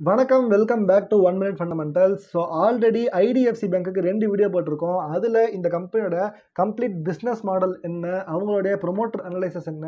வணக்கம் welcome back to 1 minute fundamentals. So already IDFC பேங்க்குக்கு 2 video போட்டிருக்கோம். அதில் இந்த கம்பெனியோட கம்ப்ளீட் பிஸ்னஸ் மாடல் என்ன, அவங்களுடைய ப்ரொமோட்டர் அனலைசஸ் என்ன,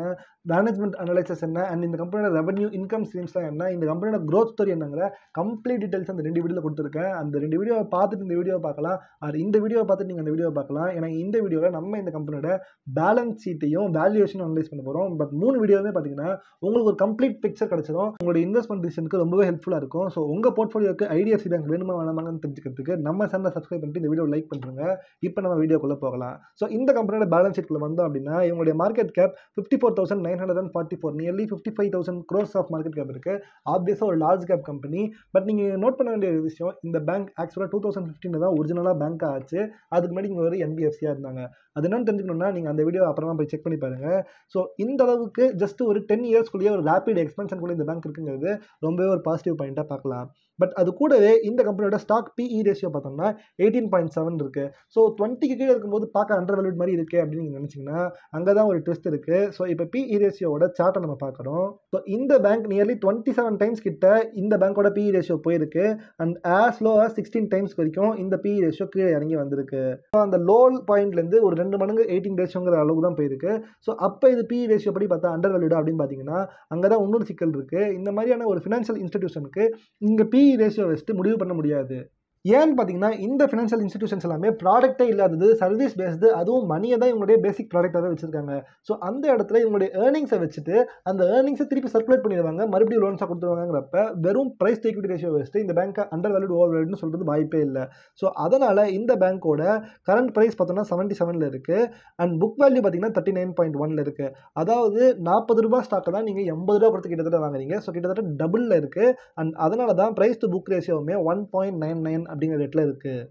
மேனேஜ்மெண்ட் அனலைசஸ் என்ன, அண்ட் இந்த கம்பெனியோட ரெவன்யூ இன்கம் ஸ்ட்ரீம்ஸ்லாம் என்ன, இந்த கம்பெனியோட க்ரோத் ஸ்டோரி என்னங்கிற கம்ப்ளீட் டீட்டெயில்ஸ் அந்த 2 வீடியோவில் கொடுத்துருக்கேன். அந்த 2 வீடியோவை பார்த்துட்டு இந்த வீடியோவை பார்க்கலாம், அது இந்த வீடியோவை பார்த்துட்டு நீங்கள் அந்த வீடியோவை பார்க்கலாம். ஏன்னா இந்த வீடியோவில் நம்ம இந்த கம்பெனியோட பேலன்ஸ் ஷீட்டையும் வேல்யூவேஷனும் அனலைஸ் பண்ண போகிறோம். பட் 3 வீடியோவுமே பார்த்தீங்கன்னா உங்களுக்கு ஒரு கம்ப்ளீட் பிக்சர் கிடச்சிடும். உங்களுடைய இன்வெஸ்ட்மெண்ட் டிசிஷனுக்கு ரொம்பவே ஹெல்ப்ஃபுல்லாக இருக்கும். ஸோ உங்கள் போர்ட்ஃபோலியோக்கு ஐடிஎஃப்சி பேங்க் வேணுமா வேணாமான்னு தெரிஞ்சுக்கிறதுக்கு நம்ம சேனலை சப்ஸ்கிரைப் பண்ணிட்டு இந்த வீடியோ லைக் பண்ணுங்க. இப்போ நம்ம வீடியோக்குள்ளே போகலாம். ஸோ இந்த கம்பெனியோட பேலன்ஸ் ஷீட்குள்ளே வந்தோம் அப்படின்னா இவங்களுடைய market cap 54,944, nearly 55,000 crores of market cap இருக்குது. ஆப்வியஸாக ஒரு லார்ஜ் கேப் கம்பெனி. பட் நீங்கள் நோட் பண்ண வேண்டிய விஷயம், இந்த பேங்க் ஆக்சுவலாக 2015 தான் ஒரிஜினலாக பேங்காக ஆச்சு. அதுக்கு முன்னாடி இங்கே ஒரு என்பிஎஃப்சியாக இருந்தாங்க. அது என்னன்னு தெரிஞ்சுக்கணும்னா நீங்கள் அந்த வீடியோ அப்புறமா போய் செக் பண்ணி பாருங்கள். ஸோ இந்த அளவுக்கு ஜஸ்ட் ஒரு 10 இயர்ஸ்க்குள்ளேயே ஒரு ரேபிட் எக்ஸ்பென்ஷன் கூட இந்த பேங்க் இருக்குங்கிறது ரொம்பவே ஒரு பாசிட்டிவ் பாயிண்ட்டாக பார்க்கலாம். பட் அது கூடவே இந்த கம்பெனியோட ஸ்டாக் பிஇ ரேஷியோ பார்த்தோம்னா 18.7 இருக்குது. ஸோ 20க்கு கீழே இருக்கும்போது பார்க்க அண்டர் வேல்யூட் மாதிரி இருக்குது அப்படின்னு நீங்கள் நினச்சிங்கன்னா அங்கே தான் ஒரு ட்விஸ்ட் இருக்குது. ஸோ இப்போ பிஇ ரேஷியோட சார்ட்டை நம்ம பார்க்குறோம். ஸோ இந்த பேங்க் நியர்லி 27 டைம்ஸ் கிட்ட இந்த பேங்கோட பிஇ ரேஷியோ போயிருக்கு. And as low as 16 times வரைக்கும் இந்த பிஇ ரேஷியோ கீழே இறங்கி வந்திருக்கு. ஸோ அந்த லோ பாயிண்ட்லேருந்து ஒரு 2 மடங்கு 18 ரேஷியோங்கிற அளவுக்கு தான் போயிருக்கு. ஸோ அப்போ இது பிஇ ரேஷியோ படி பார்த்தா அண்டர் வேல்யூடா அப்படின்னு பார்த்தீங்கன்னா அங்கே தான் இன்னொரு சிக்கல் இருக்குது. இந்த மாதிரியான ஒரு ஃபினான்ஷியல் இன்ஸ்டிடியூஷனுக்கு இங்கே பிஇ ரேஷியோ வச்சுட்டு முடிவு பண்ண முடியாது. ஏன்னு பார்த்தீங்கன்னா இந்த ஃபினான்ஷியல் இன்ஸ்டிடியூஷன்ஸ் எல்லாமே ப்ராடக்ட்டே இல்லாதது, சர்வீஸ் பேஸ்டு, அதுவும் மணியை தான் இவங்களுடைய பேசிக் ப்ராடக்டாகவே வச்சிருக்காங்க. ஸோ அந்த இடத்துல இவங்களுடைய ஏர்னிங்ஸை வச்சுட்டு அந்த ஏர்னிங்ஸை திருப்பி சர்க்குலேட் பண்ணிடுவாங்க, மறுபடியும் லோன்ஸாக கொடுத்துருவாங்கிறப்ப வெறும் ப்ரைஸ் ஈக்விட்டி ரேஷியோ வச்சுட்டு இந்த பேங்க்கை அண்டர் வேல்யூட் ஓவர் வேல்யூட்னு சொல்கிறது வாய்ப்பே இல்லை. ஸோ அதனால் இந்த பேங்க்கோட கரண்ட் ப்ரைஸ் பார்த்தோம்னா 77 இருக்குது. அண்ட் புக் வேல்யூ பார்த்தீங்கன்னா 39.1 இருக்குது. அதாவது 40 ரூபா ஸ்டாக்கை தான் நீங்கள் 80 ரூபா கொடுத்து கிட்டத்தட்ட வாங்குறீங்க. ஸோ கிட்டத்தட்ட டபுளில் இருக்குது. அண்ட் அதனால தான் ப்ரைஸ் டு புக் ரேஷியோவுமே 1.99 அப்படிங்கிற ரேட்டில் இருக்குது.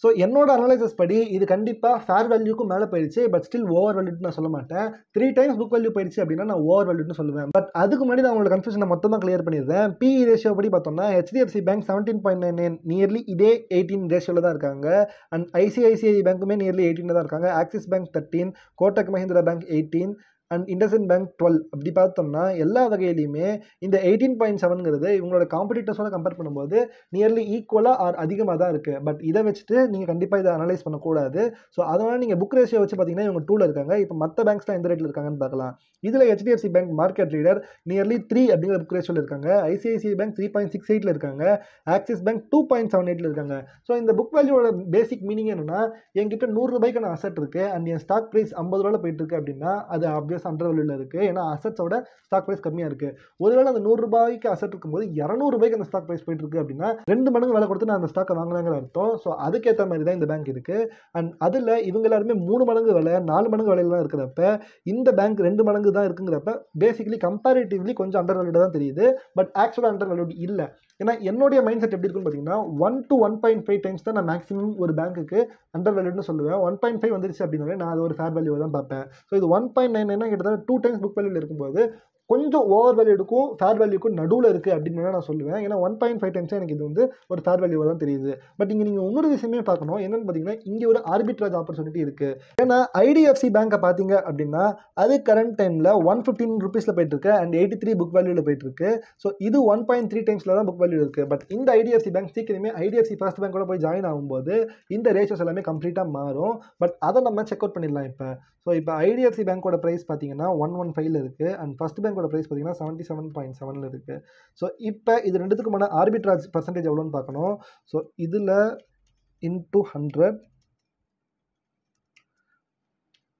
ஸோ என்னோட அனலைசஸ் படி இது கண்டிப்பாக ஃபேர் வேல்யூக்கும் மேலே போயிடுச்சு. பட் ஸ்டில் ஓவர் வேல்யூட்னு நான் சொல்ல மாட்டேன். 3 டைம்ஸ் புக் வேல்யூ போயிடுச்சு அப்படின்னா நான் ஓவர் வேல்யூட்னு சொல்லுவேன். பட் அதுக்கு முன்னாடி நான் உங்களோட கன்ஃபியூஷனை மொத்தமாக கிளியர் பண்ணிடுறேன். பிஇ ரேஷியோ படி பார்த்தோம்னா ஹெச்டிஎஃப்சி பேங்க் 17.99, நியர்லி இதே 18 ரேஷியோவில் தான் இருக்காங்க. அண்ட் ஐசிஐசிஐ பேங்க்குமே நியர்லி 18 தான் இருக்காங்க. Axis bank 13, Kotak Mahindra bank 18 and IndusInd bank 12. அப்படி பார்த்தோம்னா எல்லா வகையிலையுமே இந்த 18.7ங்கிறது இவங்களோட காம்படிட்டர்ஸோட கம்பேர் பண்ணும்போது நியர்லி ஈக்குவலாக ஆர் அதிகமாக தான் இருக்குது. பட் இதை வச்சுட்டு நீங்கள் கண்டிப்பாக இதை அனலைஸ் பண்ணக்கூடாது. ஸோ அதனால் நீங்கள் புக் ரேஷியோ வச்சு பார்த்தீங்கன்னா இவங்க 2ல் இருக்காங்க. இப்போ மற்ற பேங்க்ஸ்லாம் எந்த ரேட்டில் இருக்காங்கன்னு பார்க்கலாம். இதில் HDFC bank market leader nearly 3 அப்படிங்கிற புக் ரேஷியோவில் இருக்காங்க. ஐசிஐசிஐ பேங்க் 3.68 இருக்காங்க. ஆக்சிஸ் பேங்க் 2.78 இருக்காங்க. ஸோ இந்த புக் வேல்யூவோட பேசிக் மீனிங் என்னன்னா, என்கிட்ட 100 ரூபாய்க்கான அசெட் இருக்குது அண்ட் என் ஸ்டாக் ப்ரைஸ் 50 ரூபாயில் போயிட்டு இருக்கு அப்படின்னா அது ஆப்வியஸ் அண்டர் வேல்யூல இருக்குது. ஏன்னா அசெட்ஸோட ஸ்டாக் ப்ரைஸ் கம்மியாக இருக்குது. ஒருவேளை அந்த 100 ரூபாய்க்கு அசெட் இருக்கும்போது 200 ரூபாய்க்கு அந்த ஸ்டாக் ப்ரைஸ் போயிட்டு இருக்கு அப்படின்னா 2 மடங்கு விலை கொடுத்து நான் அந்த ஸ்டாக்கை வாங்கலாங்கிற அர்த்தம். ஸோ அதுக்கேற்ற மாதிரி தான் இந்த பேங்க் இருக்குது. அண்ட் அதில் இவங்க எல்லாருமே 3 மடங்கு விலை 4 மடங்கு விலையில தான் இருக்கிறப்ப இந்த பேங்க் 2 மடங்கு தான் இருக்குங்கிறப்ப பேசிக்கலி கம்பேரிட்டிவ்லி கொஞ்சம் அண்டர் வேல்யூடாக தான் தெரியுது. பட் ஆக்சுவலாக அண்டர் வேல்யூட் இல்லை. ஏன்னா என்னுடைய மைண்ட் செட் எப்படி இருக்குன்னு பார்த்தீங்கன்னா 1 to 1.5 டைம்ஸ் தான் நான் மேக்ஸிமம் ஒரு பேங்க்குக்கு அண்டர் வேல்யூட்னு சொல்லுவேன். 1.5 வந்துருச்சு அப்படின்னாலே நான் அது ஒரு ஃபேர் வேல்யூவை தான் பார்ப்பேன். ஸோ இது 1.99 கிட்டத்தட்ட 2 டைம்ஸ் புக் வேல்யூவில் இருக்கும்போது கொஞ்சம் ஓவர் வேல்யூடுக்கும் ஃபேர் வேல்யூக்கும் நடுவில் இருக்குது அப்படின்னு நான் சொல்லுவேன். ஏன்னா 1.5 டைம்ஸ் எனக்கு இது வந்து ஒரு ஃபேர் வேல்யூவாக தான் தெரியுது. பட் இங்கே நீங்கள் இன்னொரு விஷயமே பார்க்கணும். என்னென்னு பார்த்தீங்கன்னா இங்கே ஒரு ஆர்பிட்ராஜ் ஆப்பர்ச்சுனிட்டி இருக்குது. ஏன்னா ஐடிஎஃப்சி பேங்கை பார்த்தீங்க அப்படின்னா அது கரண்ட் டைமில் 115 ருபீஸில் போயிட்டு இருக்கு அண்ட் 83 புக் வேல்யூவில் போயிட்டு இருக்கு. ஸோ இது 1.3 டைம்ஸில் தான் புக் வேல்யூ இருக்குது. பட் இந்த ஐடிஎஃப்சி பேங்க் சீக்கிரமே ஐடிஎஃப்சி ஃபர்ஸ்ட் பேங்கோட போய் ஜாயின் ஆகும்போது இந்த ரேஷியோஸ் எல்லாமே கம்ப்ளீட்டாக மாறும். பட் அதை நம்ம செக் அவுட் பண்ணிடலாம் இப்போ. ஸோ இப்போ ஐடிஎஃப்சி பேங்கோட ப்ரைஸ் பார்த்தீங்கன்னா 115 இருக்குது அண்ட் ஃபர்ஸ்ட் பேங்கோட ப்ரைஸ் பார்த்தீங்கன்னா 77.7 இருக்குது. ஸோ இப்போ இது ரெண்டுத்துக்குமான ஆர்பிட்ராஜ் பர்சன்டேஜ் எவ்வளோன்னு பார்க்கணும். ஸோ இதில் இன்டூ 100,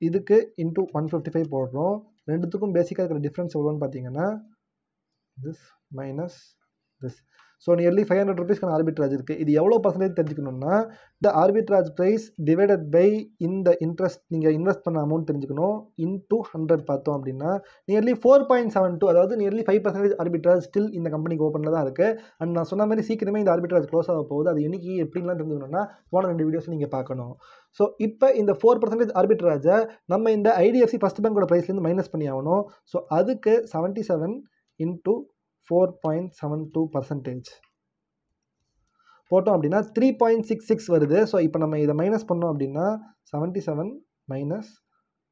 இதுக்கு இன்டூ 155 போடுறோம். ரெண்டுத்துக்கும் பேசிக்காக இருக்கிற டிஃப்ரென்ஸ் எவ்வளோன்னு பார்த்தீங்கன்னா this minus this. So nearly 500 ருபீஸ்க்கான ஆர்பிட்ராஜ் இருக்குது. இது எவ்வளோ பர்சன்டேஜ் தெரிஞ்சுக்கணும்னா இந்த ஆர்பிட்ராஜ் ப்ரைஸ் டிவைடட் பை இந்த இன்ட்ரெஸ்ட் நீங்கள் இன்வெஸ்ட் பண்ண அமௌண்ட் தெரிஞ்சுக்கணும். இன்டூ 100 பார்த்தோம் அப்படின்னா நியர்லி 4.72, அதாவது நியர்லி 5% ஆர்பிட்ராஜ் ஸ்டில் இந்த கம்பெனிக்கு ஓப்பனில் தான் இருக்குது. அண்ட் நான் சொன்ன மாதிரி சீக்கிரமே இந்த ஆர்பிட்ராஜ் க்ளோஸ் ஆக போகுது. அது என்னைக்கு எப்படின்லாம் தெரிஞ்சுக்கணும்னா போன 2 வீடியோஸ் நீங்கள் பார்க்கணும். ஸோ இப்போ இந்த 4% ஆர்பிட்ராஜை நம்ம இந்த ஐடிஎஃப்சி ஃபர்ஸ்ட் பேங்கோட ப்ரைஸ்லேருந்து மைனஸ் பண்ணி ஆகணும். ஸோ அதுக்கு 77 இன்டூ 4.72% போட்டோம் அப்படின்னா 3.66 வருது. ஸோ இப்போ நம்ம இதை மைனஸ் பண்ணோம் அப்படின்னா 77 மைனஸ்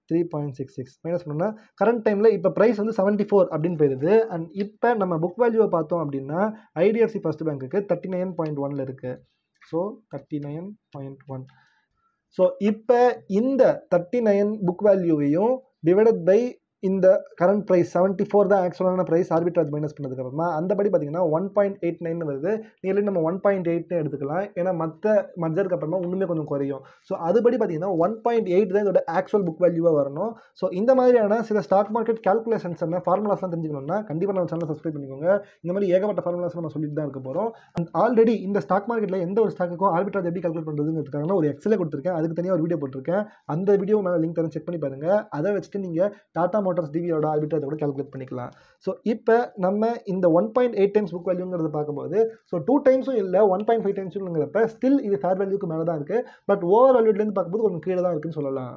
3.66 மைனஸ் பண்ணோம்னா கரண்ட் டைமில் இப்போ ப்ரைஸ் வந்து 74 அப்படின்னு போயிடுது. அண்ட் இப்போ நம்ம புக் வேல்யூவை பார்த்தோம் அப்படின்னா ஐடிஎஃப்சி ஃபர்ஸ்ட் பேங்க்குக்கு 39.1 இருக்குது. ஸோ 39.1. ஸோ இப்போ இந்த 39 புக் வேல்யூவையும் டிவைடட் பை இந்த கரண்ட் ப்ரைஸ் 74 தான் ஆக்சுவலான ப்ரைஸ் ஆர்பிட்ராஜ் மைனஸ் பண்ணதுக்கப்புறமா அந்தபடி பார்த்தீங்கன்னா 1.89 வருது. நியர்லி நம்ம 1.8 எடுத்துக்கலாம். ஏன்னா மற்ற மர்ஜருக்கு அப்புறமா இன்னுமே கொஞ்சம் குறையும். ஸோ அதுபடி பார்த்தீங்கன்னா 1.8 தான் இதோட ஆக்சுவல் புக் வேல்யூவாக வரணும். ஸோ இந்த மாதிரியான சில ஸ்டாக் மார்க்கெட் கேல்குலேஷன்ஸ் என்ன ஃபார்முலாஸ்லாம் தெரிஞ்சுக்கணும்னா கண்டிப்பாக நம்ம சேனலை சப்ஸ்கிரைப் பண்ணிக்கோங்க. இந்த மாதிரி ஏகப்பட்ட ஃபார்முலாஸ் நம்ம சொல்லிட்டு தான் இருக்க போகிறோம். அண்ட் ஆல்ரெடி இந்த ஸ்டாக் மார்க்கெட்டில் எந்த ஒரு ஸ்டாக்குக்கும் ஆர்பிட்ராஜ் எப்படி கால்குலேட் பண்ணுறதுங்கிறதுக்காக ஒரு எக்ஸலே கொடுத்துருக்கேன். அதுக்கு தனியாக ஒரு வீடியோ போட்டிருக்கேன். அந்த வீடியோ மேலே லிங்க் தரேன், செக் பண்ணி பாருங்க. அதை வச்சுட்டு நீங்கள் டாடா மோட்டார்ஸ் டிவியோட ஆர்பிட்ராஜ் கூட கால்குலேட் பண்ணிக்கலாம். ஸோ இப்போ நம்ம இந்த 1.8 டைம்ஸ் புக் வேல்யூங்கிறத பார்க்கும்போது ஸோ 2 டைம்ஸும் இல்லை 1.5 டைம்ஸுங்கிறப்ப ஸ்டில் இது ஃபேர் வேல்யூக்கு மேலே தான் இருக்குது. பட் ஓவர் வேல்யூலேருந்து பார்க்கும்போது கொஞ்சம் கீழே தான் இருக்குன்னு சொல்லலாம்.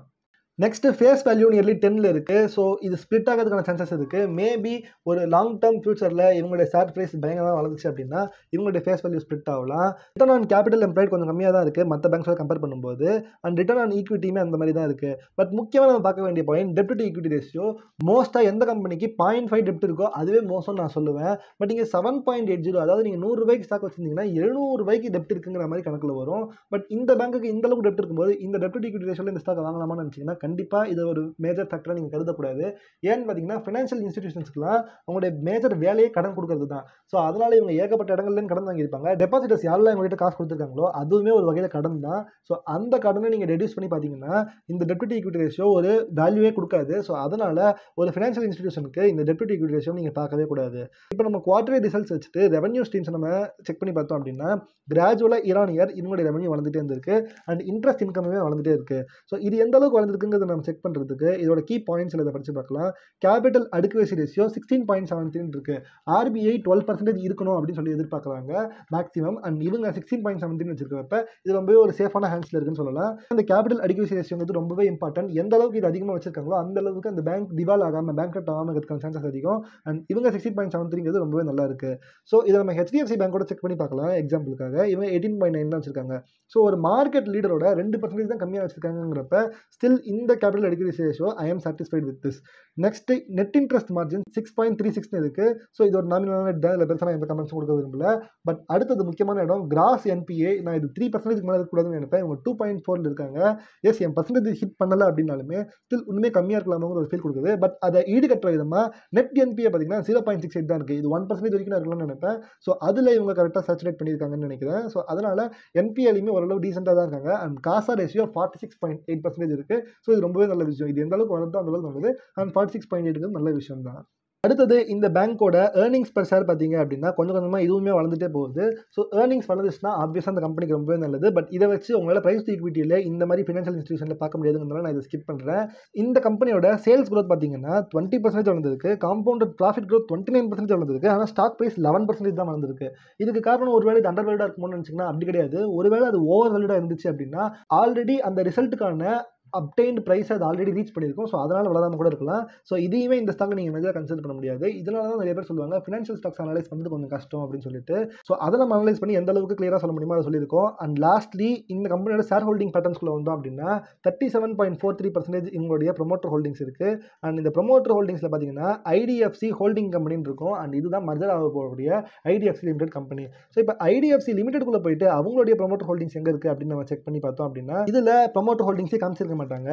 நெக்ஸ்ட் ஃபேஸ் வேல்யூ நியர்லி 10ல் இருக்குது. ஸோ இது ஸ்ப்ளிட் ஆகிறதுக்கான சான்சஸ் இருக்குது. மேபி ஒரு லாங் டேர்ம் ஃபியூச்சரில் இவங்களுடைய ஷேர் ப்ரைஸ் பயங்கரமாக வளர்ந்துச்சு அப்படின்னா இவங்களுடைய ஃபேஸ் வேல்யூ ஸ்ப்ளிட் ஆகலாம். ரிட்டர்ன் ஆன் கேபிட்டல் எம்ப்ளாய்ட் கொஞ்சம் கம்மியாக தான் இருக்குது மற்ற பேங்க்ஸோட கம்பேர் பண்ணும்போது. அண்ட் ரிட்டர்ன் ஆன் ஈக்விட்டியுமே அந்த மாதிரி தான் இருக்குது. பட் முக்கியமாக நம்ம பார்க்க வேண்டிய point dept to equity ratio. மோஸ்ட்டாக எந்த கம்பெனிக்கு 0.5 டெப்ட் இருக்கோ அதுவே மோசம்னு நான் சொல்லுவேன். பட் நீங்கள் 7.80 அதாவது நீங்கள் 100 ரூபாய்க்கு ஸ்டாக் வச்சிருந்தீங்கன்னா 700 ரூபாய்க்கு டெப்ட் இருக்குங்கிற மாதிரி கணக்கில் வரும். பட் இந்த பேங்க்குக்கு இந்த அளவுக்கு டெப்ட் இருக்கும்போது இந்த டெப்ட் டு ஈக்விட்டி ரேஷியோவில் இந்த ஸ்டாக் வாங்கலாமான்னு நினச்சிங்கன்னா கண்டிப்பாக இது ஒரு மேஜர் ஃபேக்டராக நீங்கள் கருதக்கூடாது. ஏன்னு பார்த்தீங்கன்னா ஃபினான்ஷியல் இன்ஸ்டிடியூஷன்ஸ்க்குலாம் அவங்களுடைய மேஜர் வேலையே கடன் கொடுக்கறது தான். ஸோ அதனால் இவங்க ஏகப்பட்ட இடங்கள்லேருந்து கடன் வாங்கியிருப்பாங்க. டெபாசிட்டர்ஸ் யாரெல்லாம் இவங்ககிட்ட காசு கொடுத்துருக்காங்களோ அதுவுமே ஒரு வகையில் கடன் தான். ஸோ அந்த கடனை நீங்கள் ரெடியூஸ் பண்ணி பார்த்தீங்கன்னா இந்த டெப்ட் டு ஈக்விட்டி ரேஷியோ ஒரு வேல்யூவே கொடுக்காது. ஸோ அதனால் ஒரு ஃபினான்ஷியல் இன்ஸ்டிடியூஷனுக்கு இந்த டெப்ட் டு ஈக்விட்டி ரேஷியோ நீங்கள் பார்க்கவே கூடாது. இப்போ நம்ம குவார்டர்லி ரிசல்ட்ஸ் வச்சுட்டு ரெவன்யூ ஸ்ட்ரீம்ஸ் நம்ம செக் பண்ணி பார்த்தோம் அப்படின்னா கிராஜுவலாக இயர் ஆன் இயர் இவங்களுடைய ரெவன்யூ வளர்ந்துட்டே இருந்திருக்கு. அண்ட் இன்ட்ரெஸ்ட் இன்கமே வளர்ந்துட்டே இருக்குது. ஸோ இது எந்த அளவுக்கு வளர்ந்துருக்குங்கிறத நம்ம செக் பண்ணுறதுக்கு இதோட கீ பாயிண்ட்ஸில் இதை படித்து பார்க்கலாம். கேபிட்டல் அடிக்குவேசி ரேஷியோ 16.73 இருக்கு. ஆர்பிஐ 12% இருக்கணும் அப்படின்னு சொல்லி எதிர்பார்க்குறாங்க மேக்ஸிமம். அண்ட் இவங்க 16.73 வச்சிருக்கிறப்ப இது ரொம்பவே ஒரு சேஃபான ஹேண்ட்ஸில் இருக்குன்னு சொல்லலாம். அந்த கேபிட்டல் அடிக்குவேசி ரேஷியோங்கிறது ரொம்பவே இம்பார்ட்டன்ட். எந்த அளவுக்கு இது அதிகமாக வச்சிருக்காங்களோ அந்த அளவுக்கு அந்த பேங்க் திவால் ஆகாமல் பேங்க் ஆகாமல் இருக்கிறதுக்கான சான்சஸ் அதிகம். அண்ட் இவங்க 16.73 ரொம்பவே நல்லா இருக்கு. ஸோ இதை நம்ம ஹெச்டிஎஃப்சி பேங்கோட செக் பண்ணி பார்க்கலாம். எக்ஸாம்பிளுக்காக இவங்க 18.9 தான் வச்சிருக்காங்க. ஸோ ஒரு மார்க்கெட் லீடரோட 2% தான் கம்மியாக வச்சிருக்காங்கிறப்ப ஸ்டில் இந்த capital adequacy ratio I am satisfied with this. Next net interest margin 6.36 இருக்கு. ஸோ இது ஒரு நாமினலான டேட் இல்லை, பெருசாக எந்த கமெண்ட்ஸும் கொடுக்க விரும்பல. பட் அடுத்தது முக்கியமான இடம் கிராஸ் என்பிஏ. நான் இது 3% மேலே இருக்கக்கூடாதுன்னு நினைப்பேன். இவங்க 2.4 இருக்காங்க. எஸ் என் பர்சன்டேஜ் ஹிட் பண்ணல அப்படின்னாலுமே ஸ்டில் இன்னுமே கம்மியாக இருக்கலாமோங்கிற ஒரு ஃபீல் கொடுக்குது. பட் அதை ஈடுகட்டுற விதமாக நெட் என்பிஏ பார்த்தீங்கன்னா 0.68 தான் இருக்குது. இது 1% வரைக்கும் நான் இருக்கலாம்னு நினைப்பேன். ஸோ அதில் இவங்க கரெக்டாக சேச்சுரேட் பண்ணியிருக்காங்கன்னு நினைக்கிறேன். ஸோ அதனால் என்பிஏலையுமே ஓரளவு டீசெண்டாக தான் இருக்காங்க. அண்ட் காசா ரேஷியோ 46.8% இருக்குது. ஸோ இது ரொம்பவே நல்ல விஷயம். இது எந்த அளவுக்கு வளர்ந்தோ அந்த அளவுக்கு நல்லது. அண்ட் 46.8 நல்ல விஷயம் தான். அடுத்தது இந்த பேங்க்கோட ஏர்னிங்ஸ் பெர் ஷேர் பார்த்தீங்க அப்படின்னா கொஞ்சம் கொஞ்சமாக இதுவுமே வளர்ந்துட்டே போகுது. ஸோ ஏர்னிங்ஸ் வளர்ந்துச்சுன்னா ஆப்வியஸாக அந்த கம்பெனிக்கு ரொம்பவே நல்லது. பட் இதை வச்சு உங்களால் ப்ரைஸ் ஈக்விட்டியில் இந்த மாதிரி ஃபினான்ஷியல் இன்ஸ்டியூஷனில் பார்க்க முடியாதுங்கிறதுனால நான் இதை ஸ்கிப் பண்ணுறேன். இந்த கம்பெனியோட சேல்ஸ் க்ரோத் பார்த்தீங்கன்னா 20% வளர்ந்துருக்கு. காம்பவுண்டட் ப்ராஃபிட் க்ரோத் 29% வளர்ந்துருக்கு. ஆனால் ஸ்டாக் ப்ரைஸ் 11% தான் வளர்ந்துருக்கு. இதுக்கு காரணம் ஒருவேளை இது அண்டர் வேல்யூடாக இருக்குமோன்னு நினச்சிங்கன்னா அப்படி கிடையாது. ஒருவேளை அது ஓவர் வேல்யூடாக இருந்துச்சு அப்படின்னா ஆல்ரெடி அந்த ரிசல்ட்டுக்கான அப்டைன்டு ப்ரைஸ் அது ஆல்ரெடி ரீச் பண்ணியிருக்கும். ஸோ அதனால் வளராமல் கூட இருக்கலாம். ஸோ இதையுமே இந்த ஸ்டாக் நீங்கள் மெஜராக கன்சிடர் பண்ண முடியாது. இதனால தான் நிறைய பேர் சொல்லுவாங்க ஃபினான்ஷியல் ஸ்டாக்ஸ் அனலைஸ் பண்ணுறது கொஞ்சம் கஷ்டம் அப்படின்னு சொல்லிட்டு. ஸோ அதை நம்ம அனலைஸ் பண்ணி எந்த அளவுக்கு கிளியராக சொல்ல முடியுமோ அதை சொல்லியிருக்கோம். அண்ட் லாஸ்ட்லி இந்த கம்பெனியோட ஷேர் ஹோல்டிங் பேட்டர்ன்ஸ்குள்ள வந்தோம் அப்படின்னா 37.43% இவங்களுடைய ப்ரொமோட்டர் ஹோல்டிங்ஸ் இருக்குது. அண்ட் இந்த ப்ரொமோட்டர் ஹோல்டிங்ஸில் பார்த்தீங்கன்னா ஐடிஎஃப்சி ஹோல்டிங் கம்பெனின்னு இருக்கும். அண்ட் இதுதான் மர்ஜர் ஆக போகக்கூடிய ஐடிஎஃப்சி லிமிடெட் கம்பெனி. ஸோ இப்போ ஐடிஎஃப்சி லிமிடெட்குள்ளே போயிட்டு அவங்களுடைய ப்ரொமோட்டர் ஹோல்டிங்ஸ் எங்கே இருக்குது அப்படின்னு நம்ம செக் பண்ணி பார்த்தோம் அப்படின்னா இதில் ப்ரொமோட்டர் ஹோல்டிங்ஸே காமிச்சிருக்க மாட்டாங்க.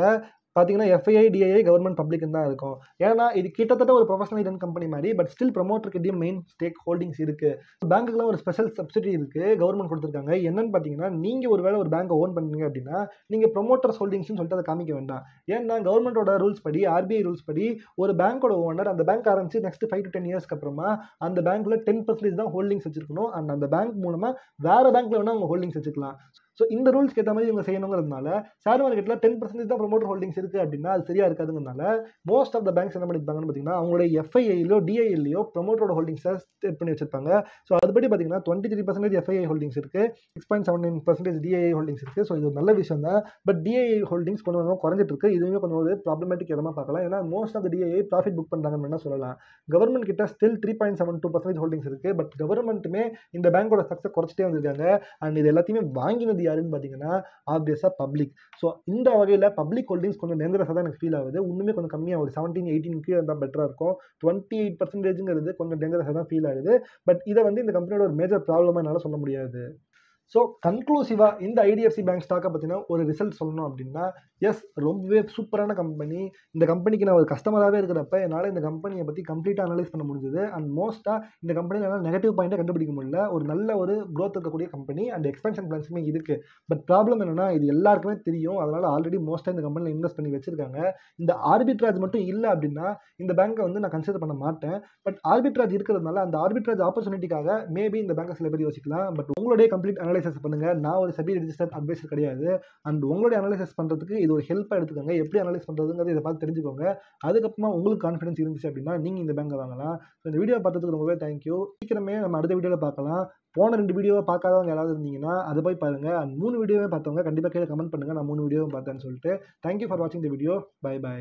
பார்த்தீங்கன்னா எஃப்ஐஐ டிஐஐ கவர்மெண்ட் பப்ளிக்னு தான் இருக்கும். ஏன்னா இது கிட்டத்தட்ட ஒரு ப்ரொஃபஷனல் ரன் கம்பெனி மாதிரி. பட் ஸ்டில் ப்ரொமோட்டர்கிட்டையும் மெயின் ஸ்டேக் ஹோல்டிங்ஸ் இருக்குது. பேங்க்குலாம் ஒரு ஸ்பெஷல் சப்சிடி இருக்குது, கவர்மெண்ட் கொடுத்துருக்காங்க. என்னன்னு பார்த்தீங்கன்னா நீங்கள் ஒரு வேளை ஒரு பேங்கை ஓன் பண்ணுறீங்க அப்படின்னா நீங்கள் ப்ரொமோட்டர்ஸ் ஹோல்டிங்ஸ்னு சொல்லிட்டு அதை காமிக்க வேண்டாம். ஏன்னா கவர்மெண்ட்டோட ரூல்ஸ் படி ஆர்பிஐ ரூல்ஸ் படி ஒரு பேங்கோட ஓனர் அந்த பேங்க் ஆரம்பிச்சு நெக்ஸ்ட் 5 to 10 இயர்ஸ்க்கு அப்புறமா அந்த பேங்க்கில் 10% தான் ஹோல்டிங்ஸ் வச்சிருக்கணும். அண்ட் அந்த பேங்க் மூலமாக வேறு பேங்க்கில் வேணால் அவங்க ஹோல்டிங்ஸ் வச்சுக்கலாம். ஸோ இந்த ரூல்ஸ்க்கு ஏற்ற மாதிரி இவங்க செய்யணுங்கிறதுனால ஷேர் மார்க்கெட்டில் 10% தான் ப்ரொமோட்டர் ஹோல்டிங்ஸ் இருக்குது அப்படின்னா அது சரியாக இருக்காதுங்கிறதுனால மோஸ்ட் ஆஃப் த பேங்க்ஸ் என்ன பண்ணியிருப்பாங்கன்னு பார்த்தீங்கன்னா அவங்களுடைய எஃப்ஐஐலையோ டிஐலையோ ப்ரொமோட்டரோட ஹோல்டிங்ஸை செட் பண்ணி வச்சிருப்பாங்க. ஸோ அதுபடி பார்த்தீங்கன்னா 23% எஃப்ஐஐ ஹோல்டிங்ஸ் இருக்குது, 6.79% டிஐஐ ஹோல்டிங்ஸ் இருக்குது. ஸோ இது ஒரு நல்ல விஷயம் தான். பட் டிஐஐ ஹோல்டிங்ஸ் கொஞ்சம் கொஞ்சம் குறைஞ்சிட்டு இருக்கு. இதுவுமே கொஞ்சம் ஒரு ப்ராப்ளமேட்டிக் இடமா பார்க்கலாம். ஏன்னா most of the DII profit book பண்ணுறாங்கன்னு வேணால் சொல்லலாம். கவர்மெண்ட் கிட்ட ஸ்டில் 3.72% ஹோல்டிங்ஸ் இருக்குது. பட் கவர்மெண்ட்டுமே இந்த பேங்கோட சக்ஸஸ் குறைச்சிட்டே வந்திருக்காங்க. அண்ட் இது எல்லாத்தையுமே வாங்கினது யாருன்னு பார்த்தீங்கன்னா ஆப்வியஸாக பப்ளிக். ஸோ இந்த வகையில் பப்ளிக் ஹோல்டிங்ஸ் கொஞ்சம் டேஞ்சரஸாக தான் எனக்கு ஃபீல் ஆகுது. இன்னுமே கொஞ்சம் கம்மியாக ஒரு 17, 18 கீழ இருந்தால் பெட்டரா இருக்கும். 28%ங்கிறது கொஞ்சம் டேஞ்சரஸாக தான் ஃபீல் ஆகுது. பட் இத வந்து இந்த கம்பெனியோட ஒரு மேஜர் ப்ராப்ளமா என்னால சொல்ல முடியாது. ஸோ கன்க்ளூசிவா இந்த ஐடிஎஃப்சி பேங்க் ஸ்டாக்கை பற்றின ஒரு ரிசல்ட் சொல்லணும் அப்படின்னா, எஸ் ரொம்பவே சூப்பரான கம்பெனி. இந்த கம்பெனிக்கு நான் ஒரு கஸ்டமராகவே இருக்கிறப்ப என்னால் இந்த கம்பெனியை பற்றி கம்ப்ளீட்டாக அனலைஸ் பண்ண முடிஞ்சது. அண்ட் மோஸ்ட்டாக இந்த கம்பெனியில் என்னால் நெகட்டிவ் பாயிண்ட்டை கண்டுபிடிக்க முடியல. ஒரு நல்ல ஒரு க்ரோத் இருக்கக்கூடிய கம்பெனி அண்ட் எக்ஸ்பென்ஷன் பிளான்ஸுமே இருக்குது. பட் ப்ராப்ளம் என்னன்னா, இது எல்லாருக்குமே தெரியும். அதனால் ஆல்ரெடி மோஸ்ட்டாக இந்த கம்பெனியில் இன்வெஸ்ட் பண்ணி வச்சிருக்காங்க. இந்த ஆர்பிட்ராஜ் மட்டும் இல்லை அப்படின்னா இந்த பேங்கை வந்து நான் கன்சிடர் பண்ண மாட்டேன். பட் ஆர்பிட்ராஜ் இருக்கிறதுனால அந்த ஆர்பிட்ராஜ் ஆப்பர்ச்சுனிட்டிக்காக மேபி இந்த பேங்கை சில பேர் யோசிக்கலாம். பட் உங்களுடைய கம்ப்ளீட் அனலைசிஸ் பண்ணுங்க. நான் ஒரு செபி ரெஜிஸ்டர்ட் அட்வைசர் கிடையாது. அண்ட் உங்களுடைய அனலைசிஸ் பண்ணுறதுக்கு இது ஒரு ஹெல்ப்பாக எடுத்துக்கோங்க. எப்படி அனலைஸ் பண்ணுறதுங்கிறது இதை பார்த்து தெரிஞ்சுக்கோங்க. அதுக்கப்புறமா உங்களுக்கு கான்ஃபிடன்ஸ் இருந்துச்சு அப்படின்னா நீங்கள் இந்த பேங்கை வாங்கலாம். ஸோ இந்த வீடியோ பார்த்ததுக்கு ரொம்பவே தேங்க்யூ. சீக்கிரமே நம்ம அடுத்த வீடியோவில் பார்க்கலாம். போன 2 வீடியோவை பார்க்காதவங்க யாராவது இருந்தீங்கன்னா அதை போய் பாருங்க. அண்ட் 3 வீடியோவே பார்த்தவங்க கண்டிப்பாக கீழே கமெண்ட் பண்ணுங்க நான் 3 வீடியோவும் பார்த்தேன்னு சொல்லிட்டு. தேங்க்யூ ஃபார் வாட்சிங் த வீடியோ. By by.